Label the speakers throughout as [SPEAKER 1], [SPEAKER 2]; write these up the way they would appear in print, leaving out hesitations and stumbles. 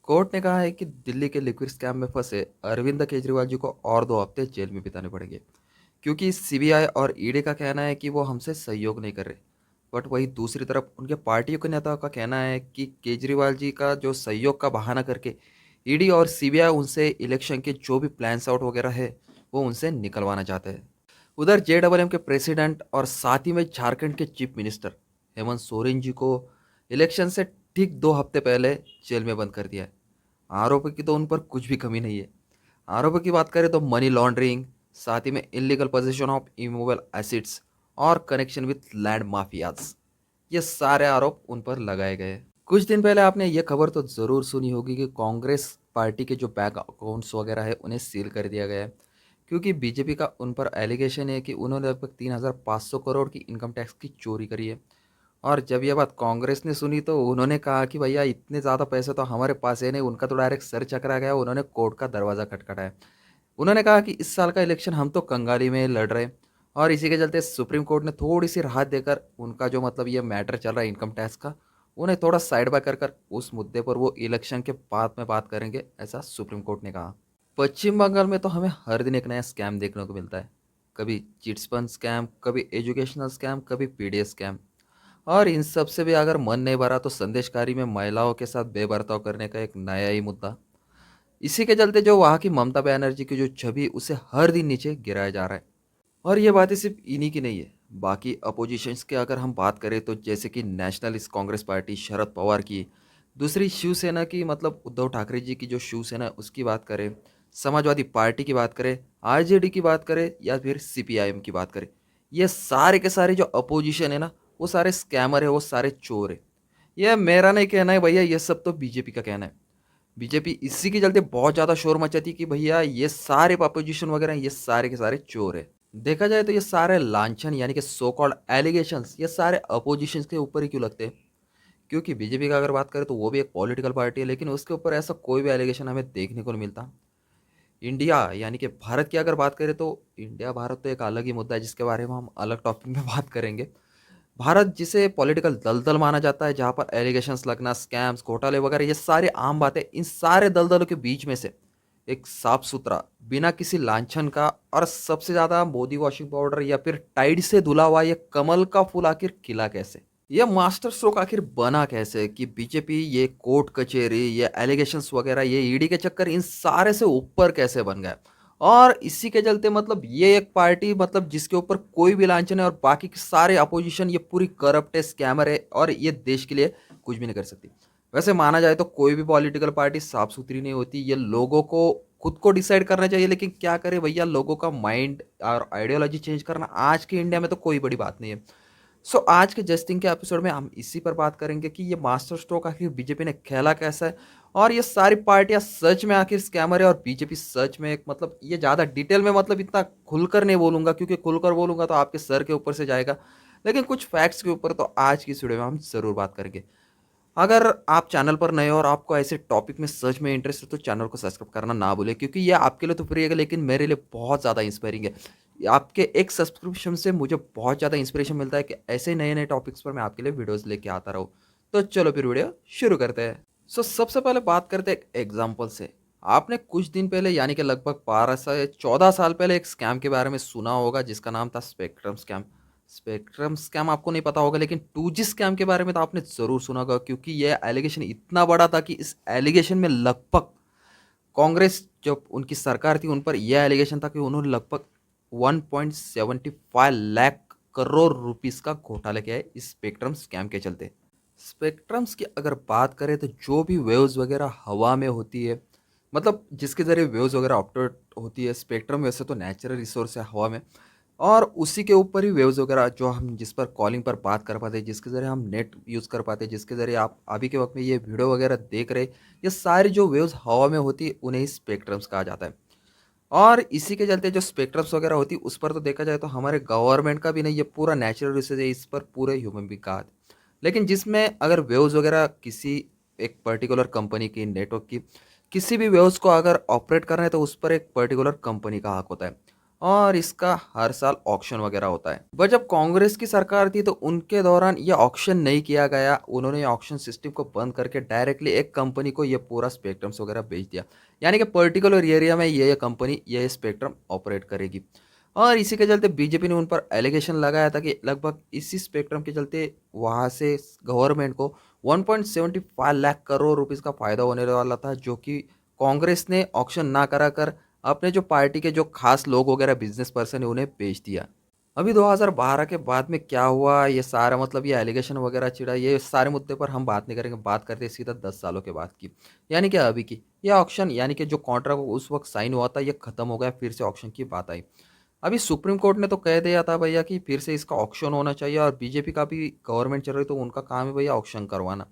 [SPEAKER 1] Court ने कहा है कि दिल्ली के लिक्विड स्कैम में फंसे अरविंद केजरीवाल जी को और 2 हफ्ते जेल में बिताने पड़ेंगे, क्योंकि सीबीआई और ईडी का कहना है कि वो हमसे सहयोग नहीं कर रहे। बट वही दूसरी तरफ उनके पार्टियों के नेताओं का कहना है कि केजरीवाल जी का जो सहयोग का बहाना करके ईडी और सीबीआई उनसे इलेक्शन के जो भी प्लान्स आउट वगैरह है वो उनसे निकलवाना चाहते हैं। उधर जेडब्ल्यूएम के प्रेसिडेंट और साथ ही में झारखंड के चीफ मिनिस्टर हेमंत सोरेन जी को इलेक्शन से ठीक 2 हफ्ते पहले जेल में बंद कर दिया है। आरोप की तो उन पर कुछ भी कमी नहीं है। आरोप की बात करें तो मनी लॉन्ड्रिंग, साथ ही में illegal position of immovable acids और कनेक्शन विथ लैंड माफियाज, ये सारे आरोप उन पर लगाए गए हैं। कुछ दिन पहले आपने ये खबर तो ज़रूर सुनी होगी कि कांग्रेस पार्टी के जो बैंक अकाउंट्स वगैरह है उन्हें सील कर दिया गया है, क्योंकि बीजेपी का उन पर एलिगेशन है कि उन्होंने लगभग 3,500 करोड़ की इनकम टैक्स की चोरी करी है। और जब ये बात कांग्रेस ने सुनी तो उन्होंने कहा कि भैया इतने ज़्यादा पैसे तो हमारे पास है नहीं। उनका तो डायरेक्ट सर चकरा गया, उन्होंने कोर्ट का दरवाज़ा खटखटाया। उन्होंने कहा कि इस साल का इलेक्शन हम तो कंगाली में लड़ रहे हैं, और इसी के चलते सुप्रीम कोर्ट ने थोड़ी सी राहत देकर उनका जो मतलब ये मैटर चल रहा है इनकम टैक्स का, उन्हें थोड़ा साइड बाय कर उस मुद्दे पर वो इलेक्शन के बाद में बात करेंगे, ऐसा सुप्रीम कोर्ट ने कहा। पश्चिम बंगाल में तो हमें हर दिन एक नया स्कैम देखने को मिलता है। कभी चिट्स फंड स्कैम, कभी एजुकेशनल स्कैम, कभी पीडीएस स्कैम। और इन सब से भी अगर मन नहीं भरा तो संदेशकारी में महिलाओं के साथ बेबर्ताव करने का एक नया ही मुद्दा। इसी के चलते जो वहाँ की ममता बनर्जी की जो छवि, उसे हर दिन नीचे गिराया जा रहा है। और ये बातें सिर्फ इन्हीं की नहीं है, बाकी अपोजिशंस की अगर हम बात करें तो जैसे कि नेशनलिस्ट कांग्रेस पार्टी शरद पवार की, दूसरी शिवसेना की मतलब उद्धव ठाकरे जी की जो शिवसेना है उसकी बात करें, समाजवादी पार्टी की बात करें, आरजेडी की बात करें या फिर सीपीआईएम की बात करें, ये सारे के सारे जो अपोजिशन है ना, वो सारे स्कैमर है, वो सारे चोर है। ये मेरा नहीं कहना है भैया, ये सब तो बीजेपी का कहना है। बीजेपी इसी के चलते बहुत ज़्यादा शोर मचाती कि भैया ये सारे अपोजिशन वगैरह ये सारे के सारे चोर है। देखा जाए तो ये सारे लांछन यानी कि सो कॉल्ड एलिगेशंस ये सारे अपोजिशन के ऊपर ही क्यों लगते हैं? क्योंकि बीजेपी का अगर बात करें तो वो भी एक पॉलिटिकल पार्टी है, लेकिन उसके ऊपर ऐसा कोई भी एलिगेशन हमें देखने को नहीं मिलता। इंडिया यानी कि भारत की अगर बात करें तो इंडिया भारत तो एक अलग ही मुद्दा है, जिसके बारे में हम अलग टॉपिक में बात करेंगे। भारत जिसे पॉलिटिकल दलदल माना जाता है, जहाँ पर एलिगेशंस लगना, स्कैम्स, घोटाले वगैरह ये सारे आम बातें, इन सारे दलदलों के बीच में से एक साफ सुथरा, बिना किसी लांछन का और सबसे ज्यादा मोदी वॉशिंग पाउडर या फिर टाइड से धुला हुआ ये कमल का फूल आखिर खिला कैसे? ये मास्टर स्ट्रोक आखिर बना कैसे कि बीजेपी ये कोर्ट कचहरी, ये एलिगेशंस वगैरह, ये ईडी के चक्कर, इन सारे से ऊपर कैसे बन गया? और इसी के चलते मतलब ये एक पार्टी मतलब जिसके ऊपर कोई भी लांछन है और बाकी के सारे अपोजिशन ये पूरी करप्ट है, स्कैमर है और ये देश के लिए कुछ भी नहीं कर सकती। वैसे माना जाए तो कोई भी पॉलिटिकल पार्टी साफ सुथरी नहीं होती, ये लोगों को खुद को डिसाइड करना चाहिए। लेकिन क्या करे भैया, लोगों का माइंड और आइडियोलॉजी चेंज करना आज के इंडिया में तो कोई बड़ी बात नहीं है। सो आज के जस्टिंग के एपिसोड में हम इसी पर बात करेंगे कि ये मास्टर स्ट्रोक आखिर बीजेपी ने खेला कैसा है, और ये सारी पार्टियां सच में आखिर स्कैमर है और बीजेपी सच में एक मतलब, ये ज़्यादा डिटेल में मतलब इतना खुलकर नहीं बोलूंगा, क्योंकि खुलकर बोलूंगा तो आपके सर के ऊपर से जाएगा। लेकिन कुछ फैक्ट्स के ऊपर तो आज की इस वीडियो में हम ज़रूर बात करेंगे। अगर आप चैनल पर नए हो और आपको ऐसे टॉपिक में सच में इंटरेस्ट है तो चैनल को सब्सक्राइब करना ना भूलें, क्योंकि ये आपके लिए तो फ्री है लेकिन मेरे लिए बहुत ज़्यादा इंस्पायरिंग है। आपके एक सब्सक्रिप्शन से मुझे बहुत ज़्यादा इंस्पिरेशन मिलता है कि ऐसे नए नए टॉपिक्स पर मैं आपके लिए वीडियोस लेके आता रहूँ। तो चलो फिर वीडियो शुरू करते हैं। सबसे पहले बात करते हैं एक एग्जाम्पल से। आपने कुछ दिन पहले यानी कि लगभग 12 से 14 साल पहले एक स्कैम के बारे में सुना होगा, जिसका नाम था स्पेक्ट्रम स्कैम। स्पेक्ट्रम स्कैम आपको नहीं पता होगा, लेकिन 2G स्कैम के बारे में तो आपने ज़रूर सुना होगा, क्योंकि यह एलिगेशन इतना बड़ा था कि इस एलिगेशन में लगभग कांग्रेस जब उनकी सरकार थी उन पर यह एलिगेशन था कि उन्होंने लगभग 1.75 लाख करोड़ रुपीस का घोटाला किया है इस स्पेक्ट्रम स्कैम के चलते। स्पेक्ट्रम्स की अगर बात करें तो जो भी वेव्स वगैरह हवा में होती है, मतलब जिसके ज़रिए वेव्स वगैरह ऑप्टेट होती है, स्पेक्ट्रम वैसे तो नेचुरल रिसोर्स है हवा में, और उसी के ऊपर ही वेव्स वगैरह जो हम जिस पर कॉलिंग पर बात कर पाते हैं, जिसके ज़रिए हम नेट यूज़ कर पाते हैं, जिसके ज़रिए आप अभी के वक्त में ये वीडियो वगैरह देख रहे, ये सारी जो वेव्स हवा में होती है उन्हें ही स्पेक्ट्रम्स कहा जाता है। और इसी के चलते जो स्पेक्ट्रम्स वगैरह होती है उस पर तो देखा जाए तो हमारे गवर्नमेंट का भी नहीं, ये पूरा नेचुरल रिसोर्स है, इस पर पूरे ह्यूमन भी का। लेकिन जिसमें अगर वेव्स वगैरह किसी एक पर्टिकुलर कंपनी की, नेटवर्क की किसी भी वेव्स को अगर ऑपरेट करना है तो उस पर एक पर्टिकुलर कंपनी का हक होता है। और इसका हर साल ऑक्शन वगैरह होता है। बट जब कांग्रेस की सरकार थी तो उनके दौरान ये ऑक्शन नहीं किया गया। उन्होंने ये ऑक्शन सिस्टम को बंद करके डायरेक्टली एक कंपनी को ये पूरा स्पेक्ट्रम्स वगैरह बेच दिया। यानी कि पर्टिकुलर एरिया में ये कंपनी ये स्पेक्ट्रम ऑपरेट करेगी। और इसी के चलते बीजेपी ने उन पर एलिगेशन लगाया था कि लगभग इसी स्पेक्ट्रम के चलते वहाँ से गवर्नमेंट को 1.75 लाख करोड़ रुपीस का फायदा होने वाला था, जो कि कांग्रेस ने ऑक्शन ना करा कर अपने जो पार्टी के जो खास लोग वगैरह बिजनेस पर्सन है उन्हें बेच दिया। अभी 2012 के बाद में क्या हुआ, ये सारा मतलब ये एलिगेशन वगैरह छिड़ा, ये सारे मुद्दे पर हम बात नहीं करेंगे। बात करते हैं सीधा 10 सालों के बाद की, यानी कि अभी की। ये ऑक्शन यानी कि जो कॉन्ट्रैक्ट उस वक्त साइन हुआ था ये खत्म हो गया, फिर से ऑक्शन की बात आई। अभी सुप्रीम कोर्ट ने तो कह दिया था भैया कि फिर से इसका ऑक्शन होना चाहिए, और बीजेपी का भी गवर्नमेंट चल रही तो उनका काम है भैया ऑक्शन करवाना।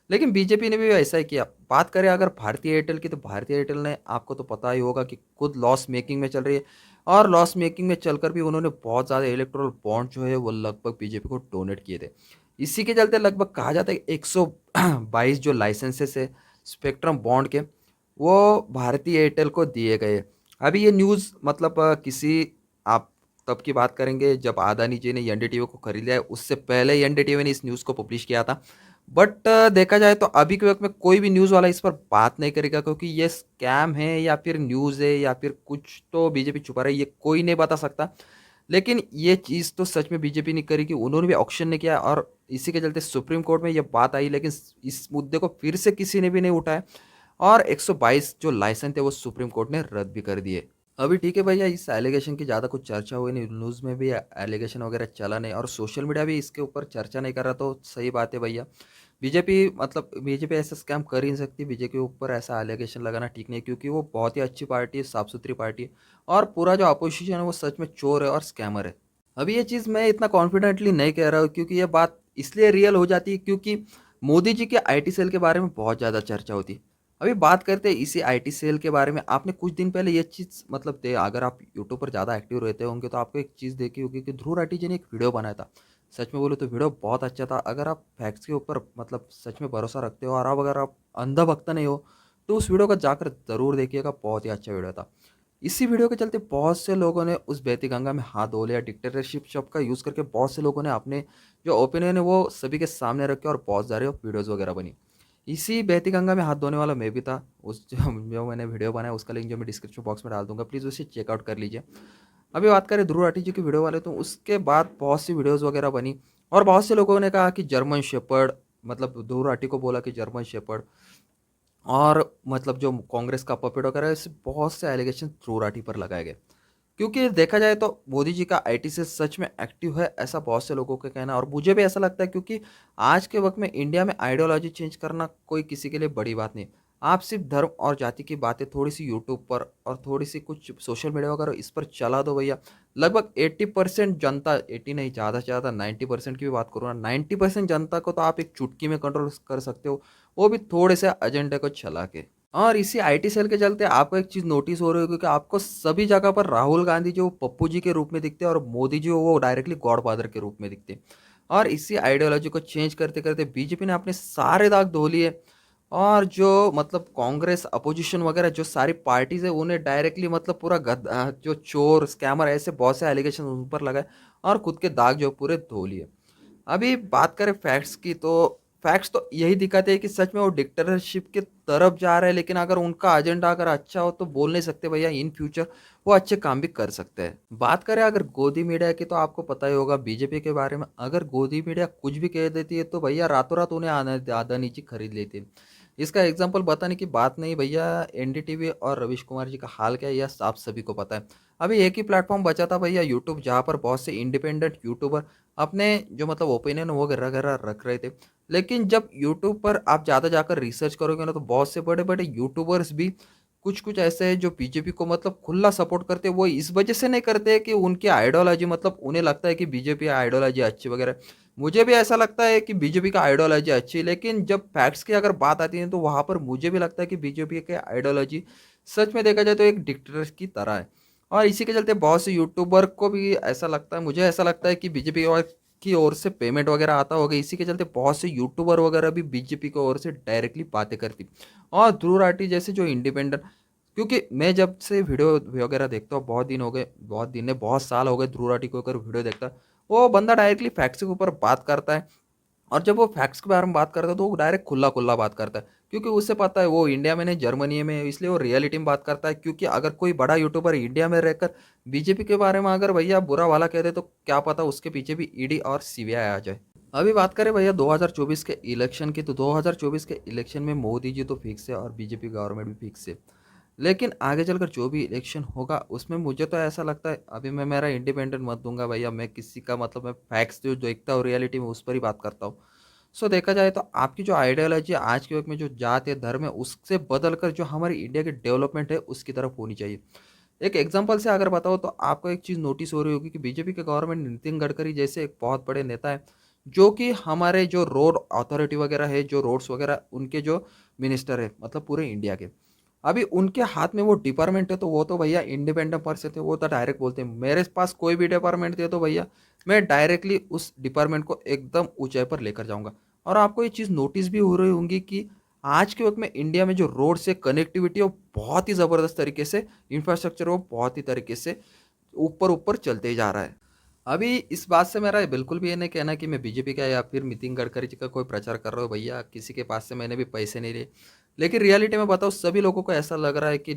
[SPEAKER 1] लेकिन बीजेपी ने भी ऐसा ही किया। बात करें अगर भारतीय एयरटेल की, तो भारतीय एयरटेल ने आपको तो पता ही होगा कि खुद लॉस मेकिंग में चल रही है, और लॉस मेकिंग में चलकर भी उन्होंने बहुत ज़्यादा इलेक्ट्रोल बॉन्ड जो है वो लगभग बीजेपी को डोनेट किए थे। इसी के चलते लगभग कहा जाता है 122 जो लाइसेंसेस है स्पेक्ट्रम बॉन्ड के, वो भारतीय एयरटेल को दिए गए। अभी ये न्यूज़ मतलब किसी आप तब की बात करेंगे जब अदानी जी ने एनडीटीवी को खरीद लिया है, उससे पहले एनडीटीवी ने इस न्यूज़ को पब्लिश किया था। बट देखा जाए तो अभी के वक्त में कोई भी न्यूज़ वाला इस पर बात नहीं करेगा, क्योंकि ये स्कैम है या फिर न्यूज़ है या फिर कुछ तो बीजेपी छुपा रही है, ये कोई नहीं बता सकता। लेकिन ये चीज़ तो सच में बीजेपी नहीं करेगी, उन्होंने भी ऑक्शन नहीं किया, और इसी के चलते सुप्रीम कोर्ट में ये बात आई, लेकिन इस मुद्दे को फिर से किसी ने भी नहीं उठाया, और 122 जो लाइसेंस थे वो सुप्रीम कोर्ट ने रद्द भी कर दिए। अभी ठीक है भैया, इस एलिगेशन की ज़्यादा कुछ चर्चा हुई नहीं, न्यूज़ में भी एलिगेशन वगैरह चला नहीं, और सोशल मीडिया भी इसके ऊपर चर्चा नहीं कर रहा, तो सही बात है भैया। बीजेपी मतलब बीजेपी ऐसा स्कैम कर ही नहीं सकती, बीजेपी के ऊपर ऐसा एलिगेशन लगाना ठीक नहीं है, क्योंकि वो बहुत ही अच्छी पार्टी है, साफ सुथरी पार्टी है, और पूरा जो अपोजिशन है वो सच में चोर है और स्कैमर है। अभी ये चीज़ मैं इतना कॉन्फिडेंटली नहीं कह रहा हूँ, क्योंकि ये बात इसलिए रियल हो जाती है क्योंकि मोदी जी के आईटी सेल के बारे में बहुत ज़्यादा चर्चा होती है। अभी बात करते हैं इसी आईटी सेल के बारे में। आपने कुछ दिन पहले ये चीज़ मतलब दे अगर आप यूट्यूब पर ज़्यादा एक्टिव रहते होंगे तो आपको एक चीज़ देखी होगी कि ध्रुव राठी जी ने एक वीडियो बनाया था। सच में बोलूँ तो वीडियो बहुत अच्छा था। अगर आप फैक्ट्स के ऊपर मतलब सच में भरोसा रखते हो, और अब अगर आप अंधा भक्त नहीं हो, तो उस वीडियो को जाकर ज़रूर देखिएगा, बहुत ही अच्छा वीडियो था। इसी वीडियो के चलते बहुत से लोगों ने उस बहती गंगा में हाथ धो लिया। डिक्टेटरशिप शब्द का यूज़ करके बहुत से लोगों ने अपने जो ओपिनियन है वो सभी के सामने रखे, और बहुत सारे वीडियोज़ वगैरह बनी। इसी बहती गंगा में हाथ धोने वाला मैं भी था। उस जो मैंने वीडियो बनाया उसका लिंक जो मैं डिस्क्रिप्शन बॉक्स में डाल दूंगा, प्लीज़ उसे चेकआउट कर लीजिए। अभी बात करें ध्रुव राठी जी की वीडियो वाले, तो उसके बाद बहुत सी वीडियोज़ वगैरह बनी, और बहुत से लोगों ने कहा कि जर्मन शेपर्ड, मतलब ध्रुव राठी को बोला कि जर्मन शेपर्ड, और मतलब जो कांग्रेस का पपेट वगैरह, ऐसे बहुत से एलिगेशन ध्रुव राठी पर लगाए गए। क्योंकि देखा जाए तो मोदी जी का आईटी से सच में एक्टिव है, ऐसा बहुत से लोगों का कहना है, और मुझे भी ऐसा लगता है, क्योंकि आज के वक्त में इंडिया में आइडियोलॉजी चेंज करना कोई किसी के लिए बड़ी बात नहीं। आप सिर्फ धर्म और जाति की बातें थोड़ी सी यूट्यूब पर और थोड़ी सी कुछ सोशल मीडिया वगैरह इस पर चला दो भैया, लगभग 80% जनता, 80 नहीं, ज़्यादा से ज़्यादा 90% की भी बात करूँ ना, 90% जनता को तो आप एक चुटकी में कंट्रोल कर सकते हो, वो भी थोड़े से एजेंडे को चला के। और इसी आईटी सेल के चलते आपको एक चीज़ नोटिस हो रही होगी कि आपको सभी जगह पर राहुल गांधी जो पप्पू जी के रूप में दिखते हैं, और मोदी जी वो डायरेक्टली गॉडफादर के रूप में दिखते हैं। और इसी आइडियोलॉजी को चेंज करते करते बीजेपी ने अपने सारे दाग धो लिए, और जो मतलब कांग्रेस अपोजिशन वगैरह जो सारी पार्टीज है उन्हें डायरेक्टली मतलब पूरा जो चोर स्कैमर ऐसे बहुत से एलिगेशन उन पर लगाए, और खुद के दाग जो पूरे धो लिए। अभी बात करें फैक्ट्स की, तो फैक्ट्स तो यही दिखाते हैं कि सच में वो डिक्टेटरशिप की तरफ जा रहे हैं, लेकिन अगर उनका एजेंडा अगर अच्छा हो तो बोल नहीं सकते भैया इन फ्यूचर वो अच्छे काम भी कर सकते हैं। बात करें अगर गोदी मीडिया की, तो आपको पता ही होगा बीजेपी के बारे में, अगर गोदी मीडिया कुछ भी कह देती है तो भैया रातों रात उन्हें अदानी जी खरीद लेती है। इसका एग्जाम्पल बताने की बात नहीं भैया, एनडीटीवी और रवीश कुमार जी का हाल क्या है यह आप सभी को पता है। अभी एक ही प्लेटफॉर्म बचा था भैया, यूट्यूब, जहाँ पर बहुत से इंडिपेंडेंट यूट्यूबर अपने जो मतलब ओपिनियन वो वगैरह रख रहे थे। लेकिन जब यूट्यूब पर आप ज़्यादा जाकर रिसर्च करोगे ना, तो बहुत से बड़े बड़े यूट्यूबर्स भी कुछ कुछ ऐसे हैं जो बीजेपी को मतलब खुला सपोर्ट करते हैं। वो इस वजह से नहीं करते कि उनकी आइडियोलॉजी मतलब उन्हें लगता है कि बीजेपी आइडियोलॉजी अच्छी वगैरह। मुझे भी ऐसा लगता है कि बीजेपी का आइडियोलॉजी अच्छी है, लेकिन जब फैक्ट्स की अगर बात आती है तो वहाँ पर मुझे भी लगता है कि बीजेपी के आइडियोलॉजी सच में देखा जाए तो एक डिक्टेटर की तरह है। और इसी के चलते बहुत से यूट्यूबर को भी ऐसा लगता है, मुझे ऐसा लगता है कि बीजेपी की ओर से पेमेंट वगैरह आता होगा, इसी के चलते बहुत से यूट्यूबर वगैरह भी बीजेपी की ओर से डायरेक्टली बातें करती। और ध्रुव राठी जैसे जो इंडिपेंडेंट क्योंकि मैं जब से वीडियो वगैरह देखता हूँ, बहुत दिन हो गए, बहुत दिन ने बहुत साल हो गए ध्रुव राठी को अगर वीडियो देखता है, वो बंदा डायरेक्टली फैक्ट्स के ऊपर बात करता है। और जब वो फैक्ट्स के बारे में बात करता है तो वो डायरेक्ट खुला-खुला बात करता है। क्योंकि उसे पता है वो इंडिया में नहीं जर्मनी में है, इसलिए वो रियलिटी में बात करता है। क्योंकि अगर कोई बड़ा यूट्यूबर इंडिया में रहकर बीजेपी के बारे में अगर भैया बुरा-भला कह दे तो क्या पता उसके पीछे भी ईडी और सीबीआई आ जाए। अभी बात करें भैया 2024 के इलेक्शन की, तो 2024 के इलेक्शन में मोदी जी तो फिक्स है और बीजेपी गवर्नमेंट भी फिक्स है। लेकिन आगे चलकर जो भी इलेक्शन होगा उसमें मुझे तो ऐसा लगता है, अभी मैं मेरा इंडिपेंडेंट मत दूंगा भैया, मैं किसी का मतलब मैं फैक्ट्स जो देखता हूँ रियलिटी में उस पर ही बात करता हूँ। सो देखा जाए तो आपकी जो आइडियोलॉजी आज के वक्त में जो जात है धर्म है उससे बदल कर जो हमारी इंडिया की डेवलपमेंट है उसकी तरफ होनी चाहिए। एक एग्जांपल से अगर बताओ तो आपको एक चीज़ नोटिस हो रही होगी कि बीजेपी के गवर्नमेंट नितिन गडकरी जैसे एक बहुत बड़े नेता है, जो कि हमारे जो रोड अथॉरिटी वगैरह है, जो रोड्स वगैरह उनके जो मिनिस्टर है मतलब पूरे इंडिया के, अभी उनके हाथ में वो डिपार्टमेंट है, तो वो तो भैया इंडिपेंडेंट पर्सन थे, वो तो डायरेक्ट बोलते हैं मेरे पास कोई भी डिपार्टमेंट दे तो भैया मैं डायरेक्टली उस डिपार्टमेंट को एकदम ऊंचाई पर लेकर जाऊंगा। और आपको ये चीज़ नोटिस भी हो रही होंगी कि आज के वक्त में इंडिया में जो रोड से कनेक्टिविटी है वो बहुत ही ज़बरदस्त तरीके से, इंफ्रास्ट्रक्चर वो बहुत ही तरीके से ऊपर ऊपर चलते ही जा रहा है। अभी इस बात से मेरा बिल्कुल भी ये नहीं कहना कि मैं बीजेपी का या फिर नितिन गडकरी जी का कोई प्रचार कर रहा हूँ, भैया किसी के पास से मैंने भी पैसे नहीं लिए। लेकिन रियलिटी में बताओ सभी लोगों को ऐसा लग रहा है कि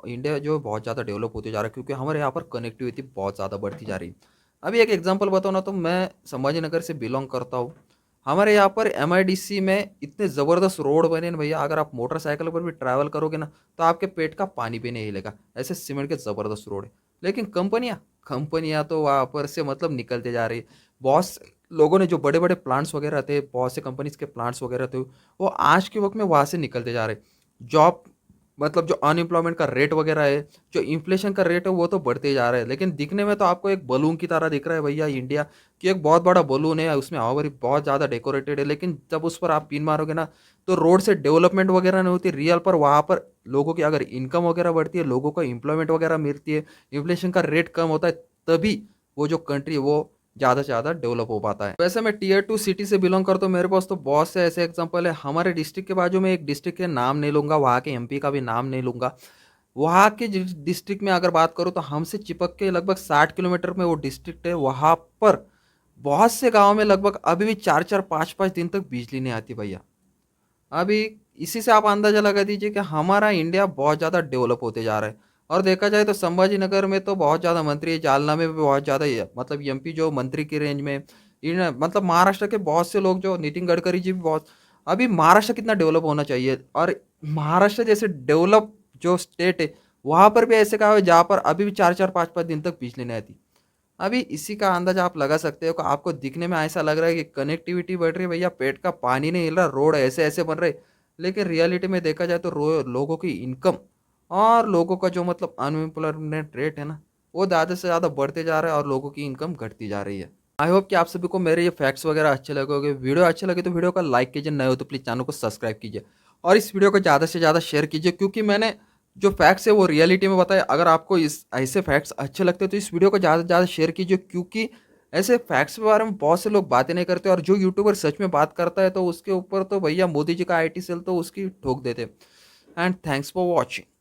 [SPEAKER 1] इंडिया जो बहुत ज़्यादा डेवलप होते जा रहा है, क्योंकि हमारे यहाँ पर कनेक्टिविटी बहुत ज़्यादा बढ़ती जा रही है। अभी एक एग्जांपल बताओ ना, तो मैं संभाजी नगर से बिलोंग करता हूँ। हमारे यहाँ पर एमआईडीसी में इतने ज़बरदस्त रोड बने हैं भैया, अगर आप मोटरसाइकिल पर भी ट्रैवल करोगे ना तो आपके पेट का पानी भी नहीं हिलेगा, ऐसे सीमेंट के ज़बरदस्त रोड है। लेकिन कंपनियाँ कंपनियाँ तो वहाँ पर से मतलब निकलते जा रही है। बहुत से लोगों ने जो बड़े बड़े प्लांट्स वगैरह थे, बहुत से कंपनीज के प्लांट्स वगैरह थे, वो आज के वक्त में वहाँ से निकलते जा रहे हैं। जॉब मतलब जो अनएम्प्लॉयमेंट का रेट वगैरह है, जो इन्फ्लेशन का रेट है वो तो बढ़ते ही जा रहा है, लेकिन दिखने में तो आपको एक बलून की तरह दिख रहा है भैया इंडिया, कि एक बहुत बड़ा बलून है, उसमें हवा भरी बहुत ज़्यादा डेकोरेटेड है, लेकिन जब उस पर आप पिन मारोगे ना तो रोड से डेवलपमेंट वगैरह नहीं होती रियल पर। वहाँ पर लोगों की अगर इनकम वगैरह बढ़ती है, लोगों को एम्प्लॉयमेंट वगैरह मिलती है, इन्फ्लेशन का रेट कम होता है, तभी वो जो कंट्री है वो ज़्यादा से ज़्यादा डेवलप हो पाता है। वैसे मैं टीयर 2 सिटी से बिलोंग करता हूँ, मेरे पास तो बहुत से ऐसे एग्जांपल है। हमारे डिस्ट्रिक्ट के बाजू में एक डिस्ट्रिक्ट के नाम नहीं लूँगा, वहाँ के एमपी का भी नाम नहीं लूँगा। वहाँ के डिस्ट्रिक्ट में अगर बात करूँ तो हमसे चिपक के लगभग 60 किलोमीटर में वो डिस्ट्रिक्ट है। वहाँ पर बहुत से गाँव में लगभग अभी भी 4-4 5-5 दिन तक बिजली नहीं आती भैया। अभी इसी से आप अंदाजा लगा दीजिए कि हमारा इंडिया बहुत ज़्यादा डेवलप होते जा रहा है। और देखा जाए तो संभाजी नगर में तो बहुत ज़्यादा मंत्री है, जालना में भी बहुत ज़्यादा मतलब एमपी जो मंत्री की रेंज में, इन मतलब महाराष्ट्र के बहुत से लोग, जो नितिन गडकरी जी भी बहुत। अभी महाराष्ट्र कितना डेवलप होना चाहिए, और महाराष्ट्र जैसे डेवलप जो स्टेट है वहाँ पर भी ऐसे कहा है जहाँ पर अभी भी 4-4 5-5 दिन तक बिजली नहीं आती। अभी इसी का अंदाजा आप लगा सकते हो कि आपको दिखने में ऐसा लग रहा है कि कनेक्टिविटी बढ़ रही है भैया, पेट का पानी नहीं हिल रहा, रोड ऐसे ऐसे बन रहे, लेकिन रियलिटी में देखा जाए तो लोगों की इनकम और लोगों का जो मतलब अनएम्प्लॉयमेंट रेट है ना, वो ज़्यादा से ज़्यादा बढ़ते जा रहा है और लोगों की इनकम घटती जा रही है। आई होप कि आप सभी को मेरे ये फैक्ट्स वगैरह अच्छे लगे होंगे। वीडियो अच्छे लगे तो वीडियो को लाइक कीजिए, नए हो तो प्लीज़ चैनल को सब्सक्राइब कीजिए और इस वीडियो को ज़्यादा से ज़्यादा शेयर कीजिए, क्योंकि मैंने जो फैक्ट्स है वो रियलिटी में बताया। अगर आपको इस ऐसे फैक्ट्स अच्छे लगते हैं तो इस वीडियो को ज़्यादा से ज़्यादा शेयर कीजिए, क्योंकि ऐसे फैक्ट्स के बारे में बहुत से लोग बातें नहीं करते, और जो यूट्यूबर सच में बात करता है तो उसके ऊपर तो भैया मोदी जी का आईटी सेल तो उसकी ठोक देते। And thanks for watching.